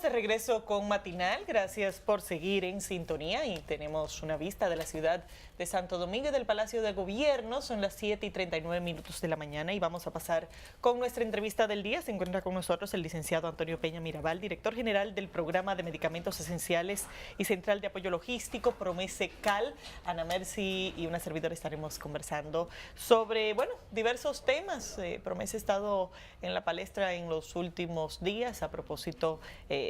de regreso con Matinal. Gracias por seguir en sintonía y tenemos una vista de la ciudad de Santo Domingo y del Palacio de Gobierno. Son las 7:39 de la mañana y vamos a pasar con nuestra entrevista del día. Se encuentra con nosotros el licenciado Antonio Peña Mirabal, director general del Programa de Medicamentos Esenciales y Central de Apoyo Logístico, Promesecal. Ana Mercy y una servidora estaremos conversando sobre, diversos temas. Promese ha estado en la palestra en los últimos días a propósito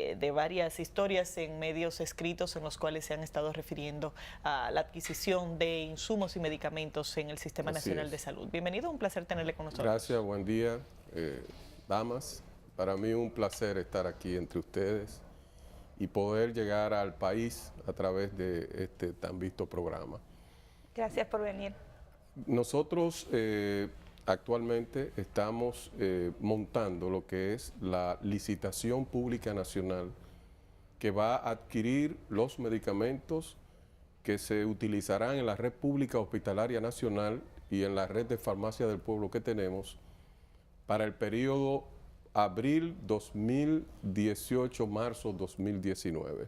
de varias historias en medios escritos en los cuales se han estado refiriendo a la adquisición de insumos y medicamentos en el Sistema Nacional de Salud. Bienvenido, un placer tenerle con nosotros. Gracias, buen día, damas. Para mí un placer estar aquí entre ustedes y poder llegar al país a través de este tan visto programa. Gracias por venir. Nosotros actualmente estamos montando lo que es la licitación pública nacional que va a adquirir los medicamentos que se utilizarán en la red pública hospitalaria nacional y en la red de farmacia del pueblo que tenemos para el periodo abril 2018, marzo 2019.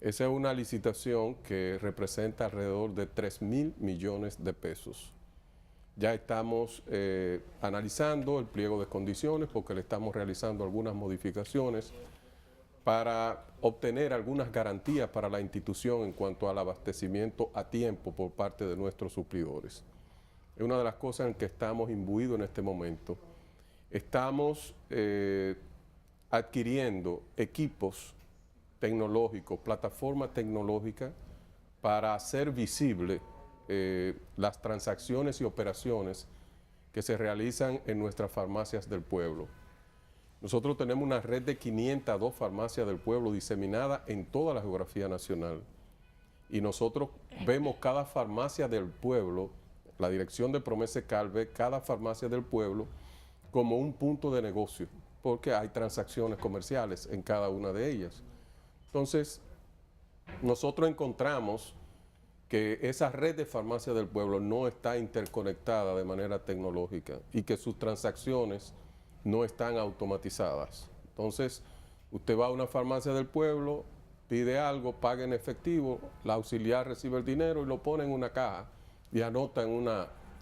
Esa es una licitación que representa alrededor de 3.000 millones de pesos. Ya estamos analizando el pliego de condiciones porque le estamos realizando algunas modificaciones para obtener algunas garantías para la institución en cuanto al abastecimiento a tiempo por parte de nuestros suplidores. Es una de las cosas en que estamos imbuidos en este momento. Estamos adquiriendo equipos tecnológicos, plataformas tecnológicas para hacer visible las transacciones y operaciones que se realizan en nuestras farmacias del pueblo. Nosotros tenemos una red de 502 farmacias del pueblo diseminada en toda la geografía nacional y nosotros vemos cada farmacia del pueblo, la dirección de Promesecal ve cada farmacia del pueblo como un punto de negocio porque hay transacciones comerciales en cada una de ellas. Entonces, nosotros encontramos que esa red de farmacias del pueblo no está interconectada de manera tecnológica y que sus transacciones no están automatizadas. Entonces, usted va a una farmacia del pueblo, pide algo, paga en efectivo, la auxiliar recibe el dinero y lo pone en una caja y anota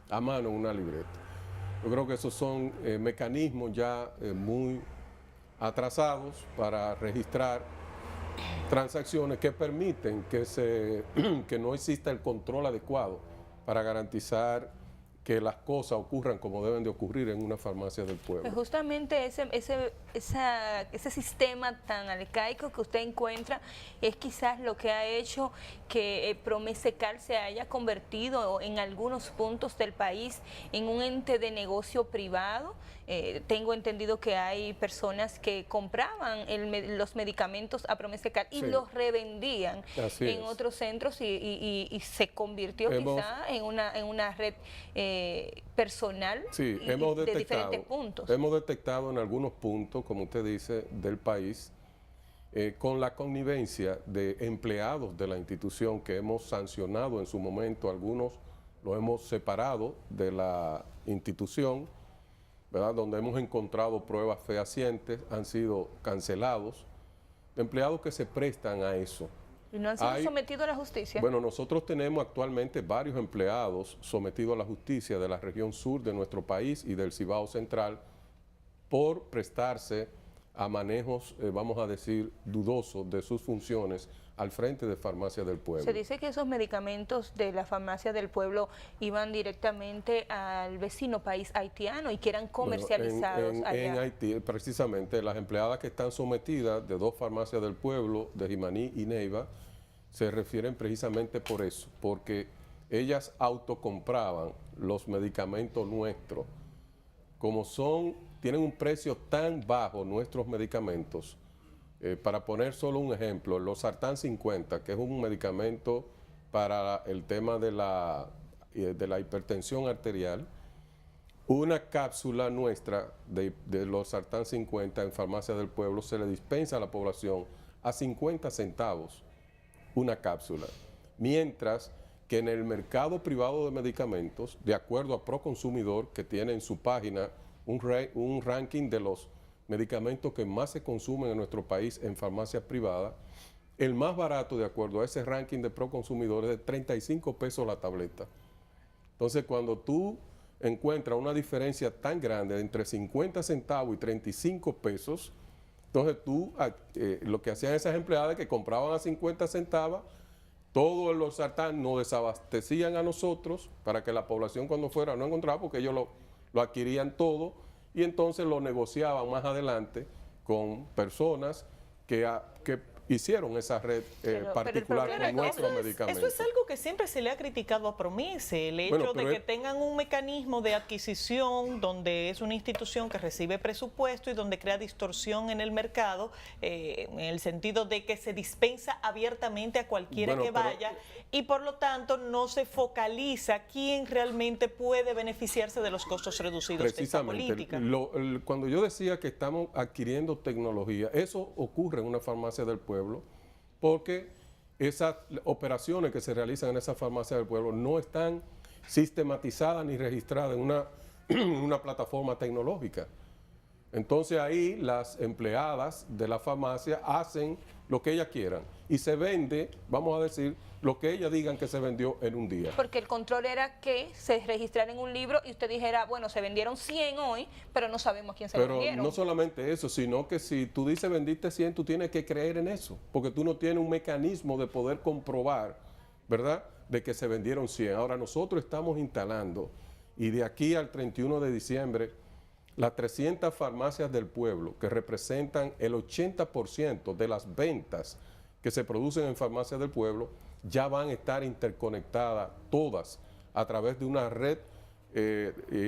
a mano en una libreta. Yo creo que esos son mecanismos ya muy atrasados para registrar transacciones que permiten que no exista el control adecuado para garantizar que las cosas ocurran como deben de ocurrir en una farmacia del pueblo. Pues justamente ese sistema tan arcaico que usted encuentra es quizás lo que ha hecho que Promesecal se haya convertido en algunos puntos del país en un ente de negocio privado. Tengo entendido que hay personas que compraban los medicamentos a Promesecal y los revendían en otros centros y se convirtió quizá en una red personal de diferentes puntos. Hemos detectado en algunos puntos, como usted dice, del país, con la connivencia de empleados de la institución que hemos sancionado en su momento, algunos los hemos separado de la institución, ¿verdad? Donde hemos encontrado pruebas fehacientes, han sido cancelados, empleados que se prestan a eso. ¿Y no han sido sometidos a la justicia? Bueno, nosotros tenemos actualmente varios empleados sometidos a la justicia de la región sur de nuestro país y del Cibao Central por prestarse a manejos, vamos a decir, dudosos de sus funciones al frente de Farmacia del Pueblo. Se dice que esos medicamentos de la Farmacia del Pueblo iban directamente al vecino país haitiano y que eran comercializados allá. En Haití, precisamente, las empleadas que están sometidas de dos farmacias del pueblo, de Jimaní y Neiva, se refieren precisamente por eso, porque ellas autocompraban los medicamentos nuestros. Como tienen un precio tan bajo nuestros medicamentos, para poner solo un ejemplo, los Sartán 50, que es un medicamento para el tema de la hipertensión arterial, una cápsula nuestra de los Sartán 50 en Farmacia del Pueblo se le dispensa a la población a 50 centavos una cápsula, mientras que en el mercado privado de medicamentos, de acuerdo a Proconsumidor, que tiene en su página un ranking de los medicamentos que más se consumen en nuestro país en farmacias privadas. El más barato, de acuerdo a ese ranking de Proconsumidores, es de 35 pesos la tableta. Entonces, cuando tú encuentras una diferencia tan grande entre 50 centavos y 35 pesos, entonces lo que hacían esas empleadas es que compraban a 50 centavos, todos los sartán nos desabastecían a nosotros para que la población cuando fuera no encontraba, porque ellos lo adquirían todo y entonces lo negociaban más adelante con personas que hicieron esa red particular con nuestros medicamentos. Eso es algo que siempre se le ha criticado a Promese, el hecho de que tengan un mecanismo de adquisición donde es una institución que recibe presupuesto y donde crea distorsión en el mercado, en el sentido de que se dispensa abiertamente a cualquiera que vaya y por lo tanto no se focaliza quién realmente puede beneficiarse de los costos reducidos de esta política. Cuando yo decía que estamos adquiriendo tecnología, eso ocurre en una farmacia del pueblo, porque esas operaciones que se realizan en esa farmacia del pueblo no están sistematizadas ni registradas en una plataforma tecnológica. Entonces ahí las empleadas de la farmacia hacen lo que ellas quieran y se vende, vamos a decir, lo que ellas digan que se vendió en un día. Porque el control era que se registrara en un libro y usted dijera, bueno, se vendieron 100 hoy, pero no sabemos quién se vendieron. Pero no solamente eso, sino que si tú dices vendiste 100, tú tienes que creer en eso, porque tú no tienes un mecanismo de poder comprobar, ¿verdad?, de que se vendieron 100. Ahora nosotros estamos instalando, y de aquí al 31 de diciembre, las 300 farmacias del pueblo, que representan el 80% de las ventas que se producen en farmacias del pueblo, ya van a estar interconectadas todas a través de una red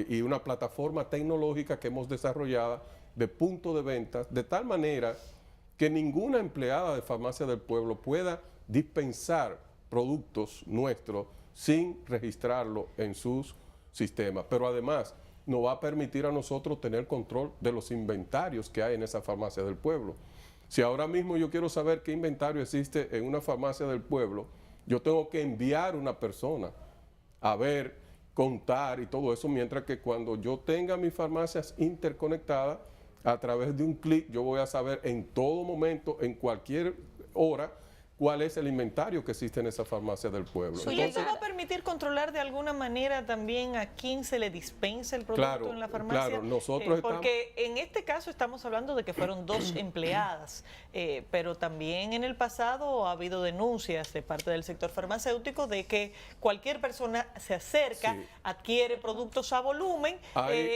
y una plataforma tecnológica que hemos desarrollado de punto de ventas, de tal manera que ninguna empleada de farmacia del pueblo pueda dispensar productos nuestros sin registrarlo en sus sistemas. Pero además nos va a permitir a nosotros tener control de los inventarios que hay en esa farmacia del pueblo. Si ahora mismo yo quiero saber qué inventario existe en una farmacia del pueblo, yo tengo que enviar una persona a ver, contar y todo eso, mientras que cuando yo tenga mis farmacias interconectadas, a través de un clic yo voy a saber en todo momento, en cualquier hora, cuál es el inventario que existe en esa farmacia del pueblo. ¿Y eso va a permitir controlar de alguna manera también a quién se le dispensa el producto en la farmacia? Claro, nosotros porque en este caso estamos hablando de que fueron 2 empleadas, pero también en el pasado ha habido denuncias de parte del sector farmacéutico de que cualquier persona se acerca, adquiere productos a volumen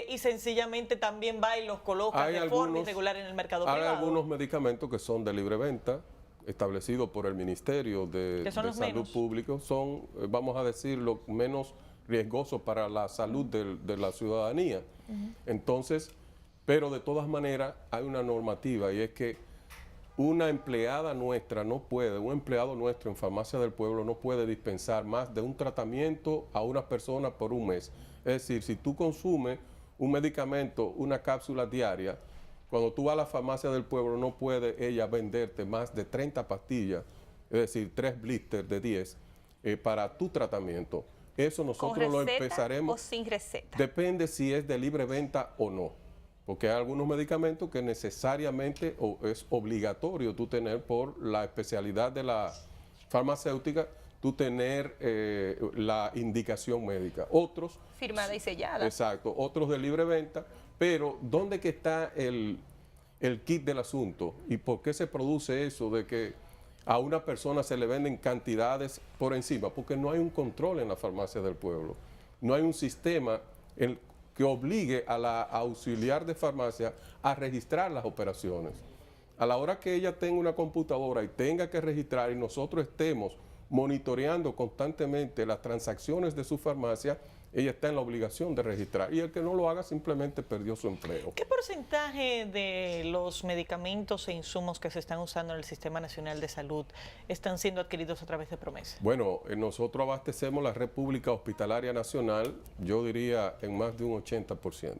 y sencillamente también va y los coloca de forma irregular en el mercado privado. Hay algunos medicamentos que son de libre venta, establecido por el Ministerio de Salud Pública, son, vamos a decir, lo menos riesgosos para la salud de la ciudadanía. Entonces, pero de todas maneras hay una normativa y es que una empleada nuestra no puede, un empleado nuestro en Farmacia del Pueblo no puede dispensar más de un tratamiento a una persona por un mes. Es decir, si tú consumes un medicamento, una cápsula diaria, cuando tú vas a la farmacia del pueblo no puede ella venderte más de 30 pastillas, es decir, 3 blisters de 10 para tu tratamiento. Eso nosotros lo empezaremos. ¿O sin receta? Depende si es de libre venta o no, porque hay algunos medicamentos que necesariamente es obligatorio tú tener por la especialidad de la farmacéutica, tú tener la indicación médica. Otros... firmada y sellada. Exacto, otros de libre venta. Pero, ¿dónde que está el kit del asunto? ¿Y por qué se produce eso de que a una persona se le venden cantidades por encima? Porque no hay un control en la farmacia del pueblo. No hay un sistema que obligue a la auxiliar de farmacia a registrar las operaciones. A la hora que ella tenga una computadora y tenga que registrar y nosotros estemos monitoreando constantemente las transacciones de su farmacia, ella está en la obligación de registrar y el que no lo haga simplemente perdió su empleo. ¿Qué porcentaje de los medicamentos e insumos que se están usando en el Sistema Nacional de Salud están siendo adquiridos a través de Promese? Bueno, nosotros abastecemos la red pública hospitalaria nacional, yo diría en más de un 80%.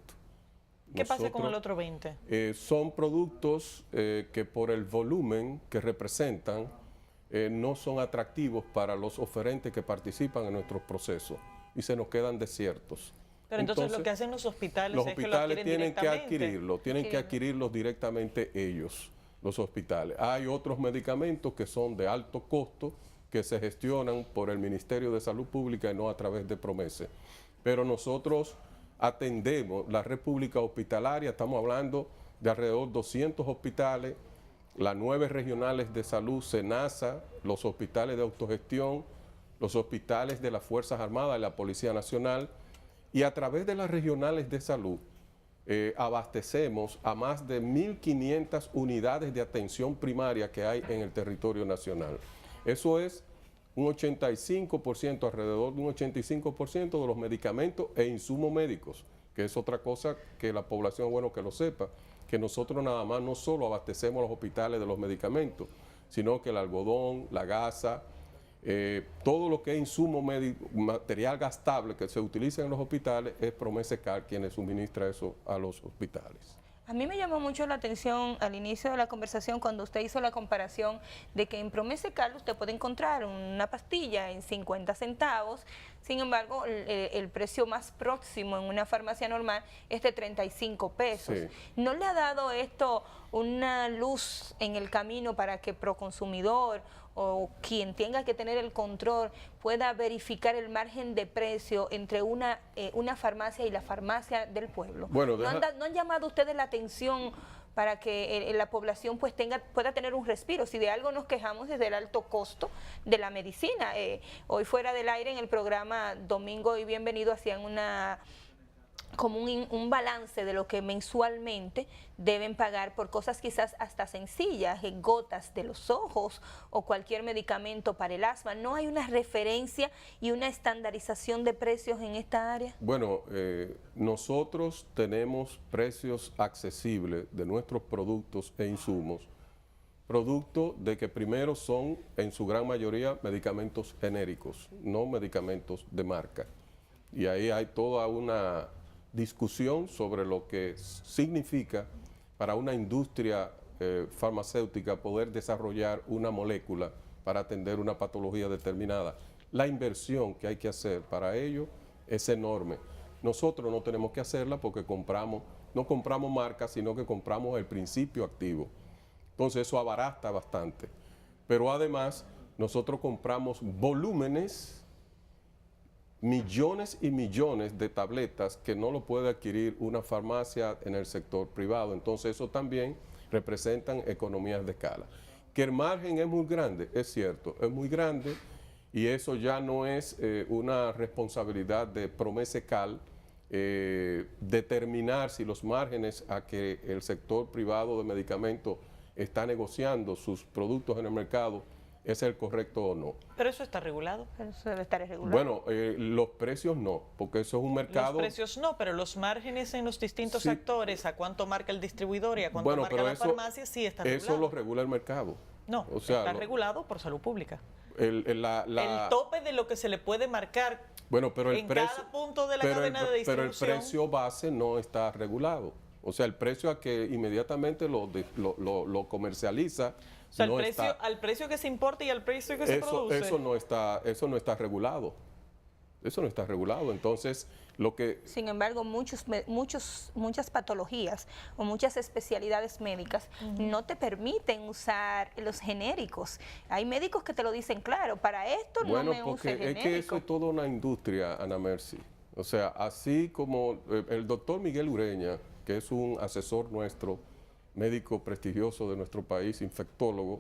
¿Qué pasa con el otro 20%? Son productos que por el volumen que representan no son atractivos para los oferentes que participan en nuestros procesos y se nos quedan desiertos. Pero entonces lo que hacen los hospitales los es que lo hospitales adquieren tienen que adquirirlos directamente ellos, los hospitales. Hay otros medicamentos que son de alto costo que se gestionan por el Ministerio de Salud Pública y no a través de PROMESE. Pero nosotros atendemos la red pública hospitalaria, estamos hablando de alrededor de 200 hospitales, las 9 regionales de salud, SENASA, los hospitales de autogestión, los hospitales de las Fuerzas Armadas y la Policía Nacional, y a través de las regionales de salud abastecemos a más de 1.500 unidades de atención primaria que hay en el territorio nacional. Eso es un 85%, alrededor de un 85% de los medicamentos e insumos médicos, que es otra cosa que la población es bueno que lo sepa, que nosotros nada más no solo abastecemos los hospitales de los medicamentos, sino que el algodón, la gasa, todo lo que es insumo médico, material gastable que se utiliza en los hospitales, es PROMESE-CAL quienes suministra eso a los hospitales. A mí me llamó mucho la atención al inicio de la conversación cuando usted hizo la comparación de que en PROMESE-CAL usted puede encontrar una pastilla en 50 centavos, sin embargo el precio más próximo en una farmacia normal es de 35 pesos. Sí. ¿No le ha dado esto una luz en el camino para que Proconsumidor o quien tenga que tener el control pueda verificar el margen de precio entre una farmacia y la farmacia del pueblo? Bueno, ¿No han llamado ustedes la atención para que la población pues pueda tener un respiro? Si de algo nos quejamos es del alto costo de la medicina. Hoy fuera del aire en el programa Domingo y Bienvenido hacían como un balance de lo que mensualmente deben pagar por cosas quizás hasta sencillas, gotas de los ojos o cualquier medicamento para el asma. ¿No hay una referencia y una estandarización de precios en esta área? Bueno, nosotros tenemos precios accesibles de nuestros productos e insumos, producto de que primero son en su gran mayoría medicamentos genéricos, no medicamentos de marca. Y ahí hay toda una discusión sobre lo que significa para una industria farmacéutica poder desarrollar una molécula para atender una patología determinada. La inversión que hay que hacer para ello es enorme. Nosotros no tenemos que hacerla porque no compramos marcas, sino que compramos el principio activo. Entonces eso abarata bastante. Pero además nosotros compramos volúmenes, millones y millones de tabletas que no lo puede adquirir una farmacia en el sector privado. Entonces eso también representan economías de escala. Que el margen es muy grande, es cierto, es muy grande y eso ya no es una responsabilidad de PROMESE-CAL determinar si los márgenes a que el sector privado de medicamentos está negociando sus productos en el mercado es el correcto o no. ¿Pero eso está regulado? Eso debe estar regulado. Bueno, los precios no, porque eso es un mercado... Los precios no, pero los márgenes en los distintos Sí. actores, a cuánto marca el distribuidor y a cuánto marca pero la farmacia, sí está regulado. Eso lo regula el mercado. No, O sea, está regulado por salud pública. El El tope de lo que se le puede marcar bueno, pero el en precio, cada punto de la pero cadena de pero el distribución. precio base no está regulado. O sea, el precio a que inmediatamente lo comercializa O sea, no está. al precio que se importa y al precio que se produce. Eso no está regulado. Eso no está regulado. Entonces, lo que... Sin embargo, muchas patologías o muchas especialidades médicas no te permiten usar los genéricos. Hay médicos que te lo dicen claro, para esto Bueno, no me use porque genérico. es que eso es toda una industria, Ana Mercy. O sea, así como el doctor Miguel Ureña, que es un asesor nuestro, médico prestigioso de nuestro país, infectólogo,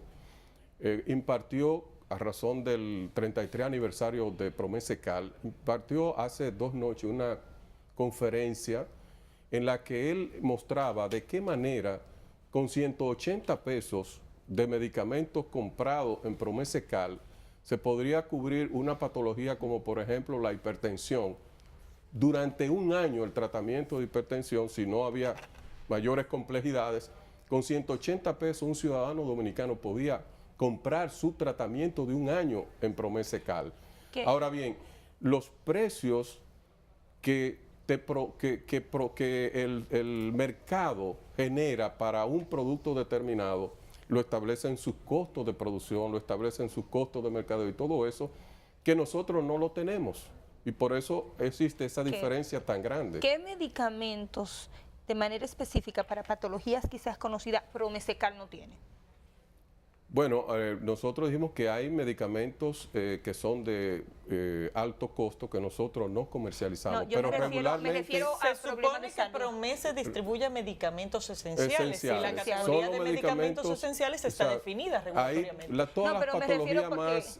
impartió, a razón del 33 aniversario de PROMESE-CAL, impartió hace 2 noches una conferencia en la que él mostraba de qué manera con 180 pesos de medicamentos comprados en PROMESE-CAL se podría cubrir una patología como por ejemplo la hipertensión. Durante un año el tratamiento de hipertensión, si no había mayores complejidades, con 180 pesos un ciudadano dominicano podía comprar su tratamiento de un año en PROMESE-CAL. Ahora bien, los precios que el mercado genera para un producto determinado lo establecen sus costos de producción, lo establecen sus costos de mercado y todo eso que nosotros no lo tenemos. Y por eso existe esa diferencia tan grande. ¿Qué medicamentos de manera específica para patologías quizás conocidas Promesecal no tiene? Bueno, nosotros dijimos que hay medicamentos que son de alto costo que nosotros no comercializamos, No, yo pero me regularmente refiero Se a problemas supone de que salud. Promese distribuye medamentos esenciales y la esenciales. categoría Solo de medicamentos esenciales está o sea, definida ahí regulatoriamente. todas No, las pero me refiero patologías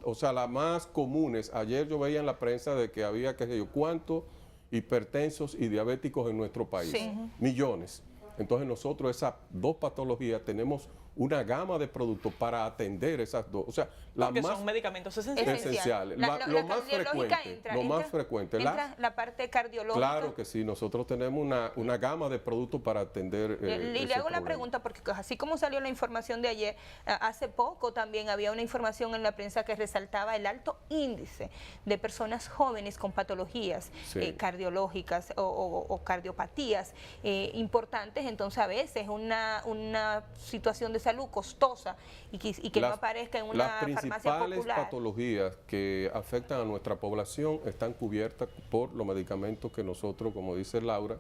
o sea, las más comunes. Ayer yo veía en la prensa de que había qué sé yo cuántos hipertensos y diabéticos en nuestro país, Sí. millones. Entonces nosotros esas dos patologías tenemos una gama de productos para atender esas dos. O sea, las Porque más son medicamentos esenciales. esenciales. La Lo más cardiológica frecuente, lo más frecuente. entra la parte cardiológica. Claro que sí, nosotros tenemos una gama de productos para atender Y le ese hago la problema. pregunta porque así como salió la información de ayer, hace poco también había una información en la prensa que resaltaba el alto índice de personas jóvenes con patologías Sí. cardiológicas o cardiopatías importantes. Entonces a veces una situación de salud costosa y que no aparezca en una las farmacia principales popular. patologías que afectan a nuestra población están cubiertas por los medicamentos que nosotros, como dice Laura,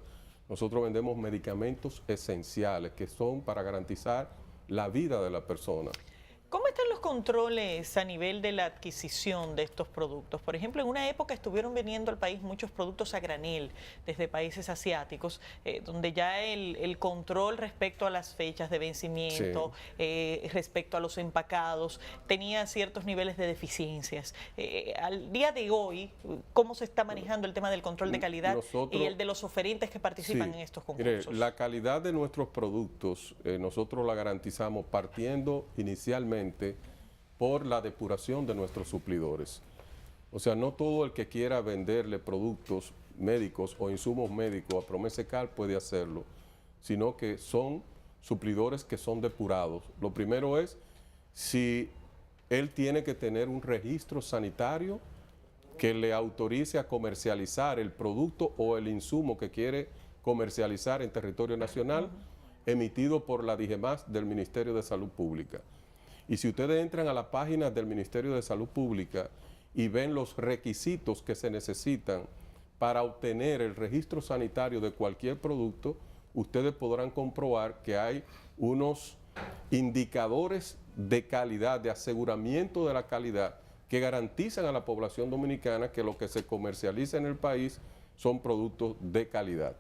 nosotros vendemos medicamentos esenciales que son para garantizar la vida de la persona. ¿Cómo están los controles a nivel de la adquisición de estos productos? Por ejemplo, en una época estuvieron viniendo al país muchos productos a granel desde países asiáticos, donde ya el control respecto a las fechas de vencimiento, respecto a los empacados, tenía ciertos niveles de deficiencias. Al día de hoy, ¿cómo se está manejando el tema del control de calidad y el de los oferentes que participan en estos concursos? Mire, la calidad de nuestros productos, nosotros la garantizamos partiendo inicialmente por la depuración de nuestros suplidores. O sea, no todo el que quiera venderle productos médicos o insumos médicos a Promesecal puede hacerlo, sino que son suplidores que son depurados. Lo primero es si él tiene que tener un registro sanitario que le autorice a comercializar el producto o el insumo que quiere comercializar en territorio nacional, emitido por la DIGEMAS del Ministerio de Salud Pública. Y si ustedes entran a la página del Ministerio de Salud Pública y ven los requisitos que se necesitan para obtener el registro sanitario de cualquier producto, ustedes podrán comprobar que hay unos indicadores de calidad, de aseguramiento de la calidad, que garantizan a la población dominicana que lo que se comercializa en el país son productos de calidad.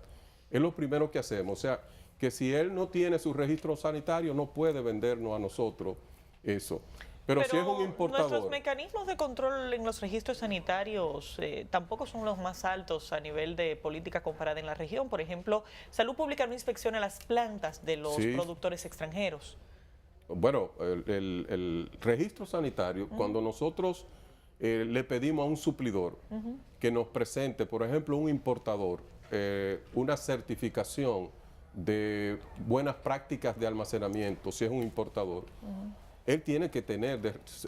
Es lo primero que hacemos, o sea, que si él no tiene su registro sanitario no puede vendernos a nosotros eso. Pero si es un importador. Nuestros mecanismos de control en los registros sanitarios tampoco son los más altos a nivel de política comparada en la región. Por ejemplo, Salud Pública no inspecciona las plantas de los productores extranjeros. Bueno, el registro sanitario, cuando nosotros le pedimos a un suplidor que nos presente, por ejemplo, un importador, una certificación de buenas prácticas de almacenamiento, si es un importador, él tiene que tener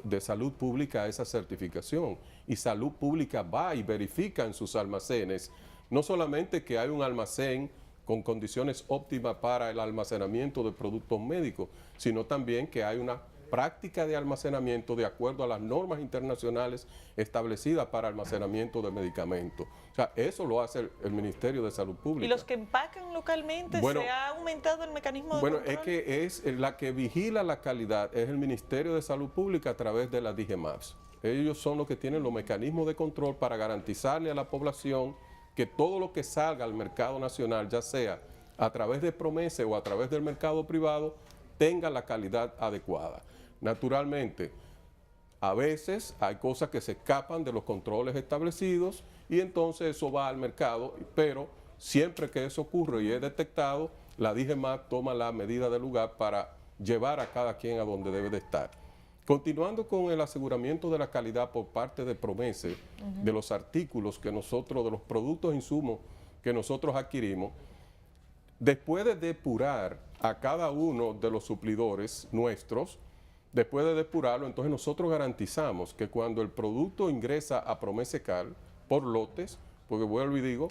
de salud pública esa certificación, y salud pública va y verifica en sus almacenes no solamente que hay un almacén con condiciones óptimas para el almacenamiento de productos médicos, sino también que hay una práctica de almacenamiento de acuerdo a las normas internacionales establecidas para almacenamiento de medicamentos. O sea, eso lo hace el Ministerio de Salud Pública. ¿Y los que empacan localmente, se ha aumentado el mecanismo de control? Es que es la que vigila la calidad, es el Ministerio de Salud Pública a través de la DIGEMAS. Ellos son los que tienen los mecanismos de control para garantizarle a la población que todo lo que salga al mercado nacional, ya sea a través de Promese o a través del mercado privado, tenga la calidad adecuada. Naturalmente, a veces hay cosas que se escapan de los controles establecidos y entonces eso va al mercado, pero siempre que eso ocurre y es detectado, la DIGEMAS toma la medida del lugar para llevar a cada quien a donde debe de estar. Continuando con el aseguramiento de la calidad por parte de Promese, de los artículos que nosotros, de los productos e insumos que nosotros adquirimos, después de depurar a cada uno de los suplidores nuestros, después de depurarlo, entonces nosotros garantizamos que cuando el producto ingresa a Promesecal por lotes, porque vuelvo y digo,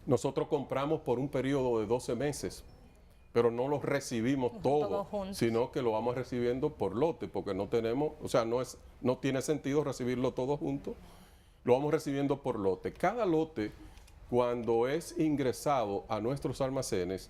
nosotros compramos por un periodo de 12 meses, pero no los recibimos todos, sino que lo vamos recibiendo por lote, porque no tenemos, o sea, no tiene sentido recibirlo todo junto. lo vamos recibiendo por lote. Cada lote, cuando es ingresado a nuestros almacenes,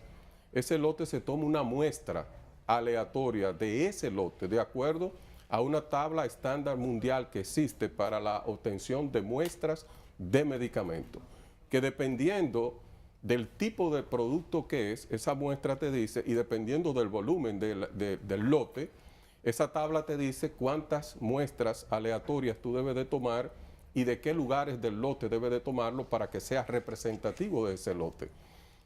ese lote se toma una muestra aleatoria de ese lote, de acuerdo a una tabla estándar mundial que existe para la obtención de muestras de medicamentos, que dependiendo del tipo de producto que es, esa muestra te dice, y dependiendo del volumen del lote, esa tabla te dice cuántas muestras aleatorias tú debes de tomar y de qué lugares del lote debes de tomarlo para que sea representativo de ese lote.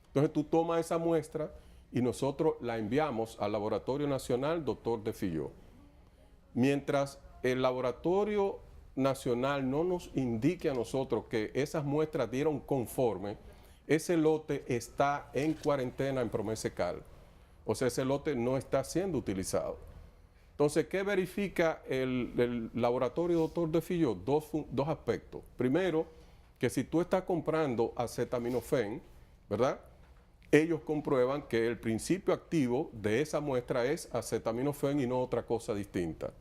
Entonces tú tomas esa muestra y nosotros la enviamos al Laboratorio Nacional Dr. de Filló. Mientras el Laboratorio Nacional no nos indique a nosotros que esas muestras dieron conforme, ese lote está en cuarentena en Promesecal. O sea, ese lote no está siendo utilizado. Entonces, ¿qué verifica el Laboratorio Dr. de Filló? Dos aspectos. Primero, que si tú estás comprando acetaminofén, ¿verdad? Ellos comprueban que el principio activo de esa muestra es acetaminofén y no otra cosa distinta.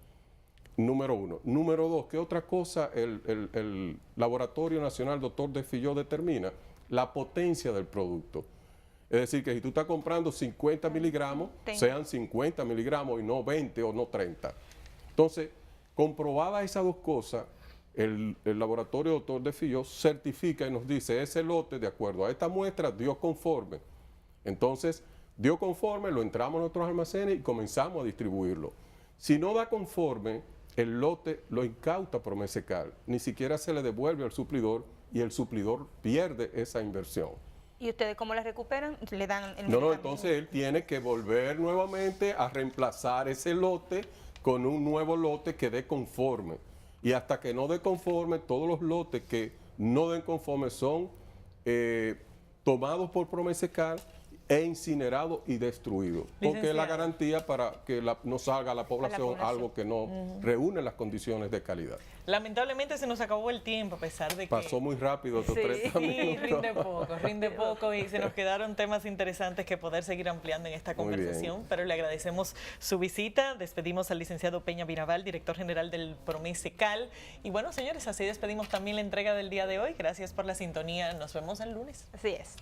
Número uno. Número dos, ¿qué otra cosa el Laboratorio Nacional Dr. de Filló determina? La potencia del producto. Es decir, que si tú estás comprando 50 miligramos, sean 50 miligramos y no 20 o no 30. Entonces, comprobadas esas dos cosas, el Laboratorio Dr. de Filló certifica y nos dice, ese lote, de acuerdo a esta muestra, dio conforme. Entonces, dio conforme, lo entramos a nuestros almacenes y comenzamos a distribuirlo. Si no da conforme, el lote lo incauta Promesecal, ni siquiera se le devuelve al suplidor y el suplidor pierde esa inversión. ¿Y ustedes cómo la recuperan? ¿Le dan el No, entonces él tiene que volver nuevamente a reemplazar ese lote con un nuevo lote que dé conforme. Y hasta que no dé conforme, todos los lotes que no den conforme son tomados por Promesecal e incinerados y destruidos. Porque es la garantía para que no salga a la población algo que no reúne las condiciones de calidad. Lamentablemente se nos acabó el tiempo, a pesar de que... Pasó muy rápido estos 30 minutos. Rinde poco y se nos quedaron temas interesantes que poder seguir ampliando en esta conversación, pero le agradecemos su visita. Despedimos al licenciado Peña Mirabal, director general del Promesecal. Y bueno, señores, así despedimos también la entrega del día de hoy. Gracias por la sintonía. Nos vemos el lunes. Así es.